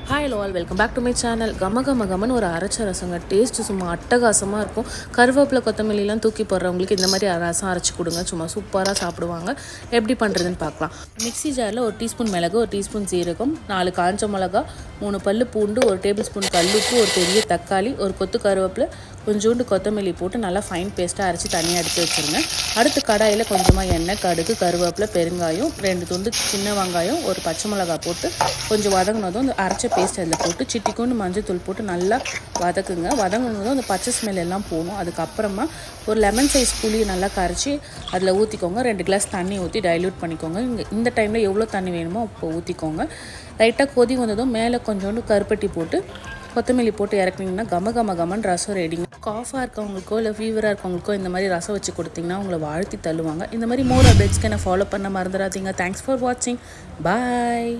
Hi all welcome back to my channel. கமன்னு ஒரு அரைச்ச ரசங்க. டேஸ்ட்டு சும்மா அட்டகாசமாக இருக்கும். கருவேப்பிலை கொத்தமல்லிலாம் தூக்கி போடுறவங்களுக்கு இந்த மாதிரி ரசம் அரைச்சி கொடுங்க, சும்மா சூப்பராக சாப்பிடுவாங்க. எப்படி பண்ணுறதுன்னு பார்க்கலாம். மிக்ஸி ஜாரில் 1 டீஸ்பூன் மிளகு, 1 டீஸ்பூன் சீரகம், 4 காஞ்ச மிளகா, 3 பல்லு பூண்டு, 1 டேபிள் ஸ்பூன் கல்லுப்பு, ஒரு பெரிய தக்காளி, ஒரு கொத்து கருவேப்பிலை, கொஞ்சோண்டு கொத்தமல்லி போட்டு நல்லா ஃபைன் பேஸ்ட்டாக அரைச்சி தனியாக எடுத்து வச்சுருங்க. அடுத்து கடாயில் கொஞ்சமாக எண்ணெய், கடுகு, கருவேப்பிலை, பெருங்காயம், 2 துண்டு சின்ன வெங்காயம், ஒரு பச்சை மிளகாய் போட்டு கொஞ்சம் வதங்கினதும் அந்த அரைச்ச பேஸ்ட் அதில் போட்டு சிட்டிக்கொண்டு மஞ்சள் போட்டு நல்லா வதக்குங்க. வதங்கினதும் அந்த பச்சை ஸ்மெல் எல்லாம் போகணும். அதுக்கப்புறமா ஒரு லெமன் சைஸ் புளியை நல்லா கரைச்சி அதில் ஊற்றிக்கோங்க. 2 கிளாஸ் தண்ணி ஊற்றி டைல்யூட் பண்ணிக்கோங்க. இந்த டைமில் எவ்வளோ தண்ணி வேணுமோ அப்போ ஊற்றிக்கோங்க. லைட்டாக கொதி வந்ததும் மேலே கொஞ்சோண்டு கருப்பட்டி போட்டு கொத்தமல்லி போட்டு இறக்குனீங்கன்னா கமன்னு ரசம் ரெடிங்க. காஃபாக இருக்கவங்களுக்கோ இல்லை ஃபீவராக இருக்கவங்களுக்கோ இந்த மாதிரி ரசம் வச்சு கொடுத்தீங்கன்னா உங்களை வாழ்த்தி தள்ளுவாங்க. இந்த மாதிரி மோர் அப்டேட்ஸ்க்கு என்ன ஃபாலோ பண்ண மறந்துடாதீங்க. தேங்க்ஸ் ஃபார் வாட்சிங். பாய்.